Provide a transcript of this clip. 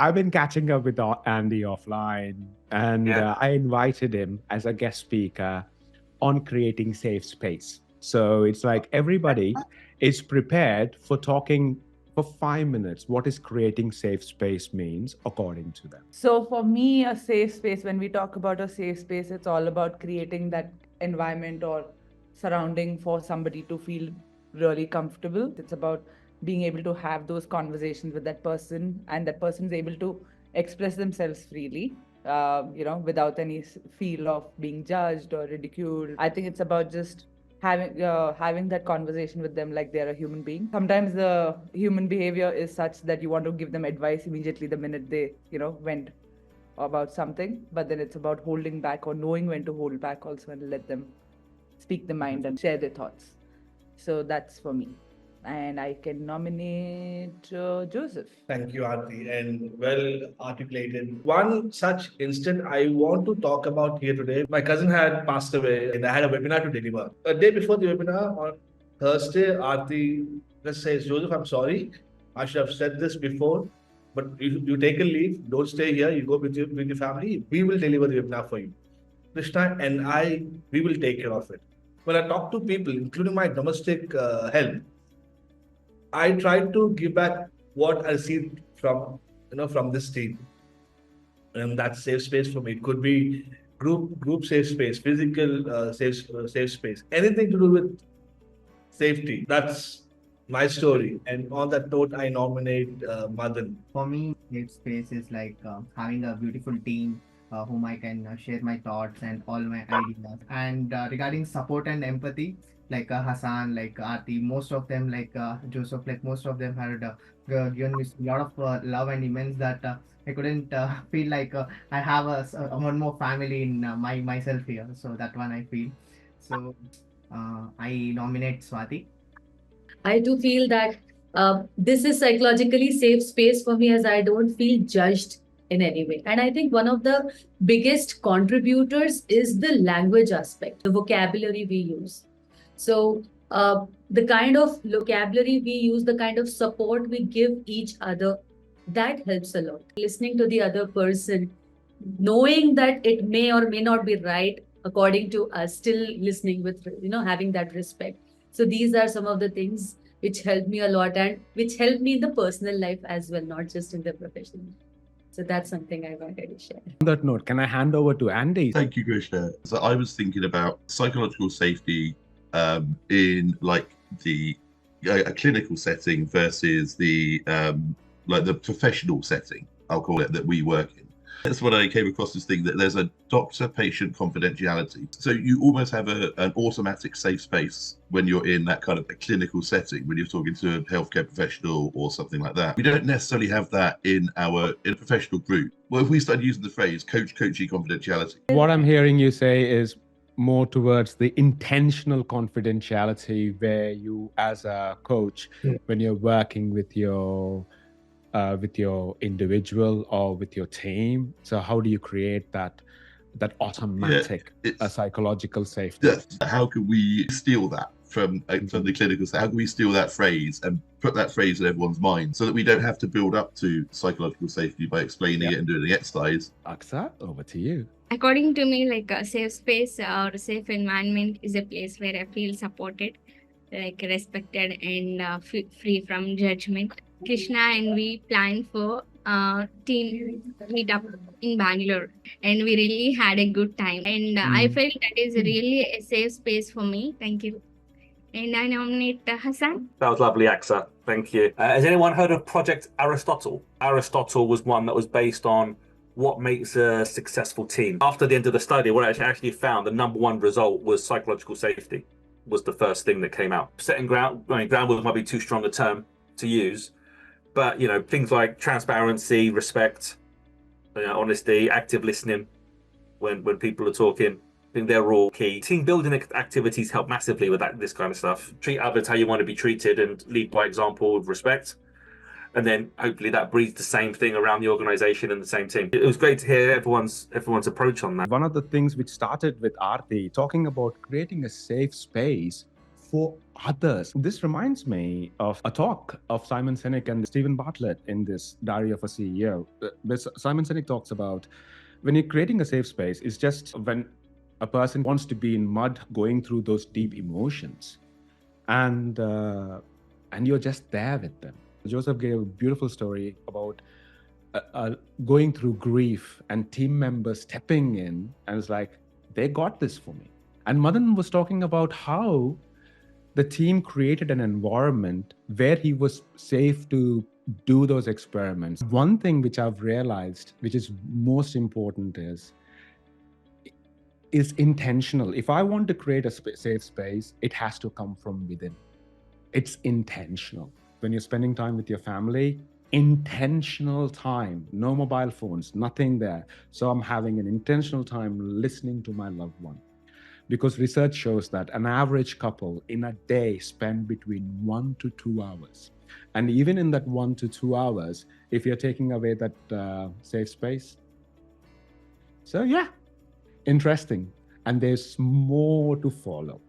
I've been catching up with Andy offline, and Yeah. I invited him as a guest speaker on creating safe space. So it's like everybody is prepared for talking for 5 minutes. What is creating safe space means, according to them. So for me, a safe space, when we talk about a safe space, it's all about creating that environment or surrounding for somebody to feel really comfortable. It's about being able to have those conversations with that person, and that person is able to express themselves freely, without any feel of being judged or ridiculed. I think it's about just having that conversation with them like they're a human being. Sometimes the human behavior is such that you want to give them advice immediately the minute they went about something, but then it's about holding back or knowing when to hold back also and let them speak their mind and share their thoughts. So that's for me, and I can nominate Joseph. Thank you, Aarti, and well articulated. One such instant I want to talk about here today. My cousin had passed away, and I had a webinar to deliver. A day before the webinar, on Thursday, Aarti just says, Joseph, I'm sorry. I should have said this before, but you take a leave, don't stay here, you go with your family. We will deliver the webinar for you. Krishna and I, we will take care of it. When I talk to people, including my domestic help, I try to give back what I see from this team, and that's safe space for me. It could be group safe space, physical safe space, anything to do with safety. That's my story. And on that note, I nominate Madan. For me, safe space is like having a beautiful team whom I can share my thoughts and all my ideas. And regarding support and empathy, like Hassan, like Aarti, most of them, like Joseph, like most of them had given me a lot of love and immense that I couldn't feel like I have one more family in myself here. So that one I feel. So I nominate Swati. I do feel that this is psychologically safe space for me as I don't feel judged in any way. And I think one of the biggest contributors is the language aspect, the vocabulary we use. So the kind of vocabulary we use, the kind of support we give each other, that helps a lot. Listening to the other person, knowing that it may or may not be right according to us, still listening with, having that respect. So these are some of the things which help me a lot and which help me in the personal life as well, not just in the professional. So that's something I wanted to share. On that note, can I hand over to Andy? Thank you, Krishna. So I was thinking about psychological safety in like a clinical setting versus the like the professional setting, I'll call it, that we work in. That's when I came across this thing that there's a doctor-patient confidentiality. So you almost have an automatic safe space when you're in that kind of a clinical setting, when you're talking to a healthcare professional or something like that. We don't necessarily have that in a professional group. Well, if we start using the phrase coachy confidentiality. What I'm hearing you say is more towards the intentional confidentiality, where you, as a coach, when you're working with your individual or with your team, so how do you create that automatic psychological safety? Yes. How can we steal that from the clinical side? How can we steal that phrase and put that phrase in everyone's mind so that we don't have to build up to psychological safety by explaining it and doing the exercise? Aksa, over to you. According to me, like a safe space or a safe environment is a place where I feel supported, like respected and free from judgment. Krishna and we planned for team meetup in Bangalore, and we really had a good time. And I felt that is really a safe space for me. Thank you. And I nominate Hassan. That was lovely, Aksa. Thank you. Has anyone heard of Project Aristotle? Aristotle was one that was based on what makes a successful team. After the end of the study, what I actually found, the number one result was psychological safety was the first thing that came out. Setting ground rules might be too strong a term to use, but things like transparency, respect, honesty, active listening when people are talking, I think they're all key. Team building activities help massively with this kind of stuff. Treat others how you want to be treated and lead by example with respect. And then hopefully that breeds the same thing around the organization and the same team. It was great to hear everyone's approach on that. One of the things which started with Aarti talking about creating a safe space for others. This reminds me of a talk of Simon Sinek and Stephen Bartlett in this Diary of a CEO. Simon Sinek talks about when you're creating a safe space, it's just when a person wants to be in mud, going through those deep emotions, and you're just there with them. Joseph gave a beautiful story about going through grief and team members stepping in, and it's like, they got this for me. And Madan was talking about how the team created an environment where he was safe to do those experiments. One thing which I've realized, which is most important, is intentional. If I want to create a safe space, it has to come from within. It's intentional. When you're spending time with your family, intentional time, no mobile phones, nothing there. So I'm having an intentional time listening to my loved one. Because research shows that an average couple in a day spend between 1 to 2 hours. And even in that 1 to 2 hours, if you're taking away that safe space. So yeah, interesting. And there's more to follow.